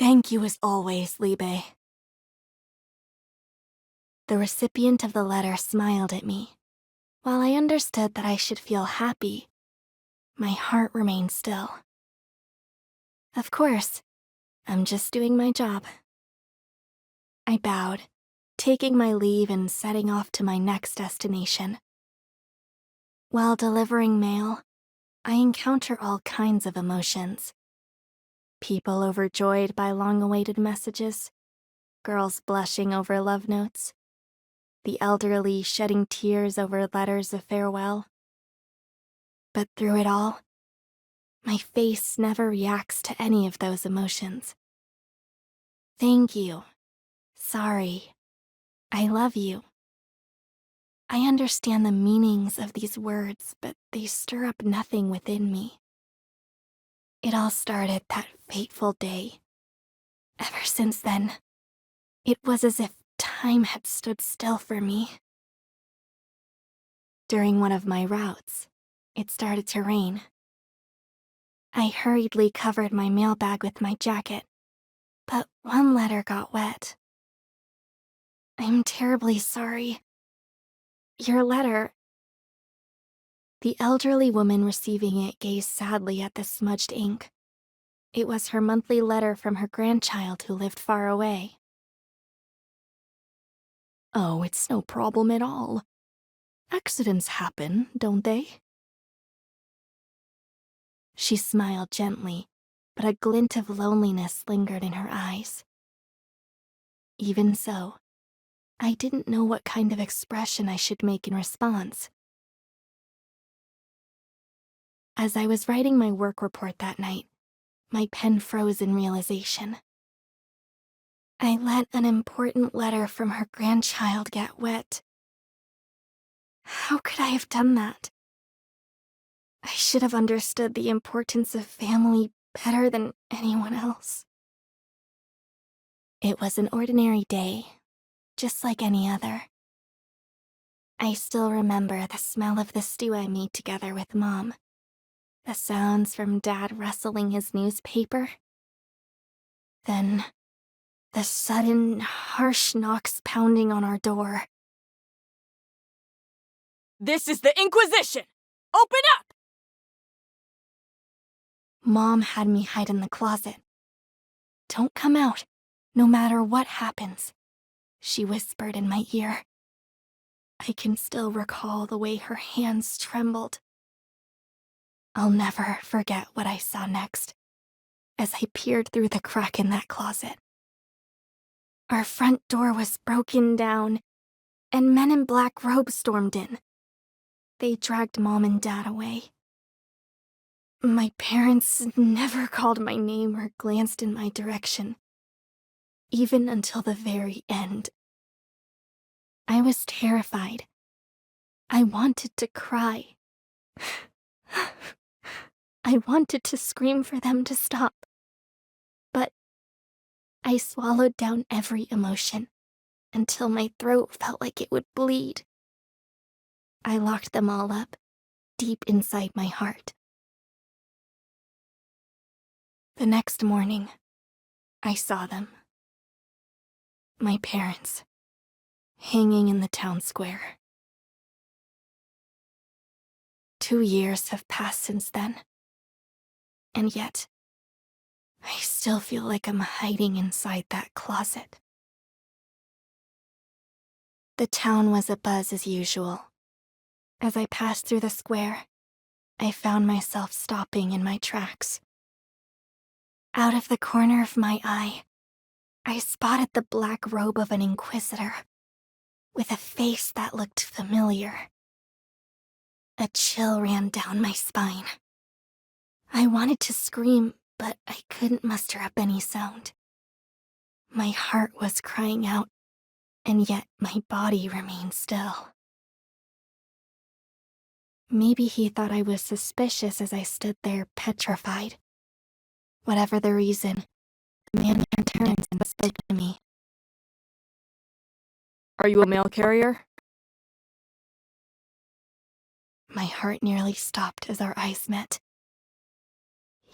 Thank you as always, Liebe. The recipient of the letter smiled at me. While I understood that I should feel happy, my heart remained still. Of course, I'm just doing my job. I bowed, taking my leave and setting off to my next destination. While delivering mail, I encounter all kinds of emotions. People overjoyed by long-awaited messages, girls blushing over love notes, the elderly shedding tears over letters of farewell. But through it all, my face never reacts to any of those emotions. Thank you. Sorry. I love you. I understand the meanings of these words, but they stir up nothing within me. It all started that fateful day. Ever since then, it was as if time had stood still for me. During one of my routes, it started to rain. I hurriedly covered my mailbag with my jacket, but one letter got wet. I'm terribly sorry. Your letter. The elderly woman receiving it gazed sadly at the smudged ink. It was her monthly letter from her grandchild who lived far away. Oh, it's no problem at all. Accidents happen, don't they? She smiled gently, but a glint of loneliness lingered in her eyes. Even so, I didn't know what kind of expression I should make in response. As I was writing my work report that night, my pen froze in realization. I let an important letter from her grandchild get wet. How could I have done that? I should have understood the importance of family better than anyone else. It was an ordinary day, just like any other. I still remember the smell of the stew I made together with Mom, the sounds from Dad rustling his newspaper. Then, the sudden, harsh knocks pounding on our door. This is the Inquisition! Open up! Mom had me hide in the closet. Don't come out, no matter what happens, she whispered in my ear. I can still recall the way her hands trembled. I'll never forget what I saw next as I peered through the crack in that closet. Our front door was broken down, and men in black robes stormed in. They dragged Mom and Dad away. My parents never called my name or glanced in my direction, even until the very end. I was terrified. I wanted to cry. I wanted to scream for them to stop. But I swallowed down every emotion until my throat felt like it would bleed. I locked them all up, deep inside my heart. The next morning, I saw them. My parents, hanging in the town square. 2 years have passed since then, and yet, I still feel like I'm hiding inside that closet. The town was abuzz as usual. As I passed through the square, I found myself stopping in my tracks. Out of the corner of my eye, I spotted the black robe of an inquisitor, with a face that looked familiar. A chill ran down my spine. I wanted to scream, but I couldn't muster up any sound. My heart was crying out, and yet my body remained still. Maybe he thought I was suspicious as I stood there petrified. Whatever the reason, the man turned and spoke to me. Are you a mail carrier? My heart nearly stopped as our eyes met.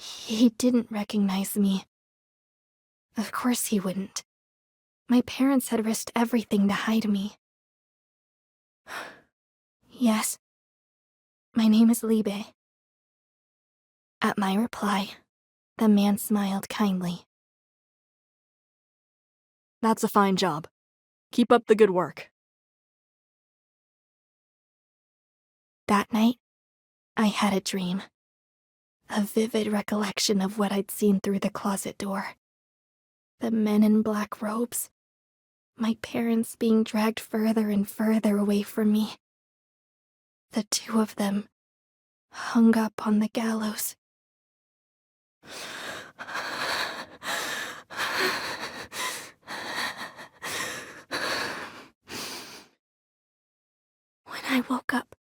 He didn't recognize me. Of course he wouldn't. My parents had risked everything to hide me. Yes, my name is Liebe. At my reply, the man smiled kindly. That's a fine job. Keep up the good work. That night, I had a dream. A vivid recollection of what I'd seen through the closet door. The men in black robes. My parents being dragged further and further away from me. The two of them hung up on the gallows. When I woke up,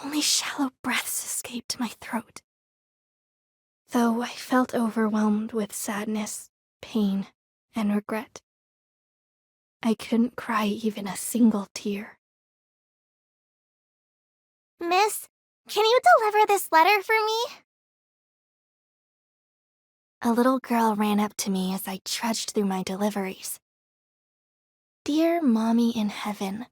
only shallow breaths escaped my throat. Though I felt overwhelmed with sadness, pain, and regret, I couldn't cry even a single tear. Miss, can you deliver this letter for me? A little girl ran up to me as I trudged through my deliveries. Dear Mommy in Heaven.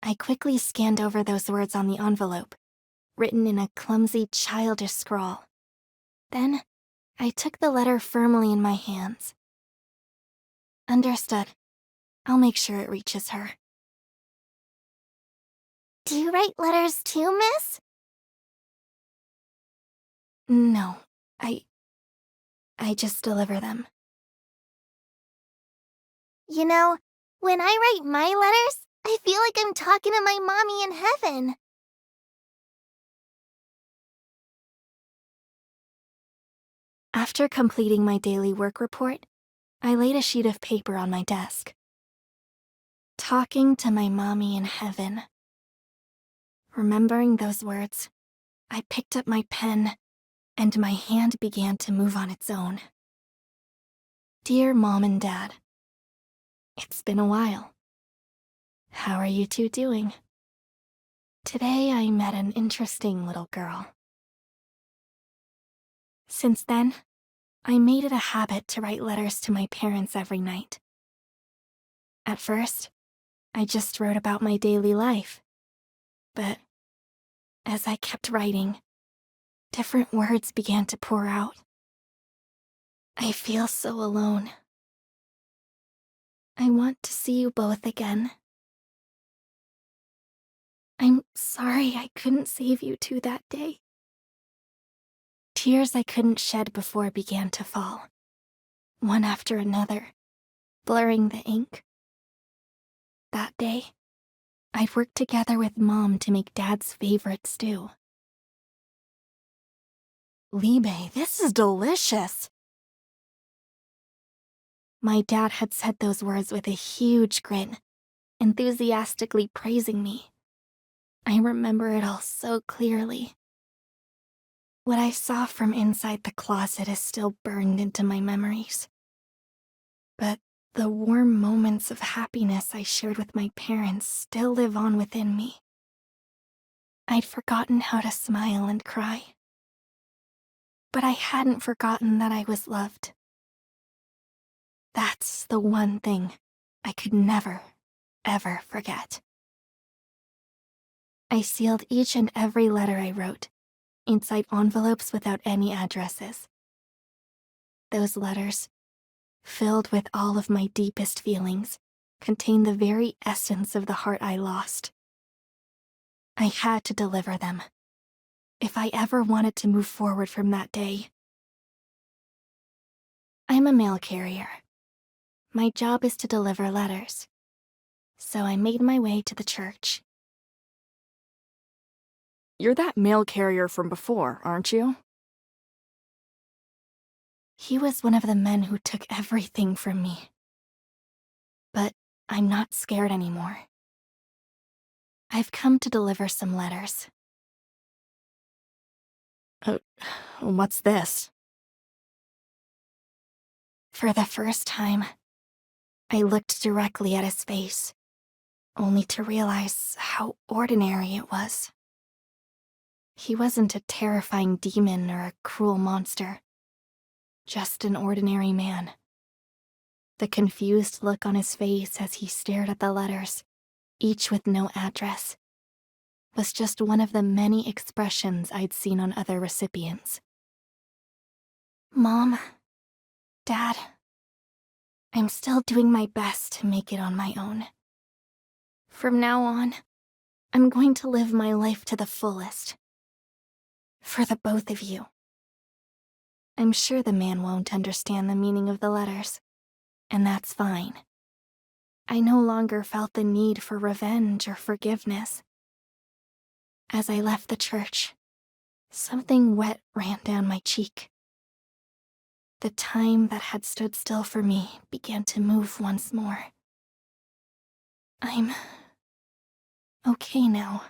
I quickly scanned over those words on the envelope, written in a clumsy, childish scrawl. Then, I took the letter firmly in my hands. Understood. I'll make sure it reaches her. Do you write letters too, miss? No, I just deliver them. You know, when I write my letters, I feel like I'm talking to my mommy in heaven. After completing my daily work report, I laid a sheet of paper on my desk. Talking to my mommy in heaven. Remembering those words, I picked up my pen, and my hand began to move on its own. Dear Mom and Dad, it's been a while. How are you two doing? Today I met an interesting little girl. Since then, I made it a habit to write letters to my parents every night. At first, I just wrote about my daily life. But as I kept writing, different words began to pour out. I feel so alone. I want to see you both again. I'm sorry I couldn't save you two that day. Tears I couldn't shed before began to fall, one after another, blurring the ink. That day, I'd worked together with Mom to make Dad's favorite stew. Liebe, this is delicious. My dad had said those words with a huge grin, enthusiastically praising me. I remember it all so clearly. What I saw from inside the closet is still burned into my memories. But the warm moments of happiness I shared with my parents still live on within me. I'd forgotten how to smile and cry. But I hadn't forgotten that I was loved. That's the one thing I could never, ever forget. I sealed each and every letter I wrote inside envelopes without any addresses. Those letters, filled with all of my deepest feelings, contain the very essence of the heart I lost. I had to deliver them, if I ever wanted to move forward from that day. I'm a mail carrier. My job is to deliver letters. So I made my way to the church. You're that mail carrier from before, aren't you? He was one of the men who took everything from me. But I'm not scared anymore. I've come to deliver some letters. What's this? For the first time, I looked directly at his face, only to realize how ordinary it was. He wasn't a terrifying demon or a cruel monster. just an ordinary man. The confused look on his face as he stared at the letters, each with no address, was just one of the many expressions I'd seen on other recipients. Mom, Dad, I'm still doing my best to make it on my own. From now on, I'm going to live my life to the fullest. For the both of you. I'm sure the man won't understand the meaning of the letters, and that's fine. I no longer felt the need for revenge or forgiveness. As I left the church, something wet ran down my cheek. The time that had stood still for me began to move once more. I'm okay now.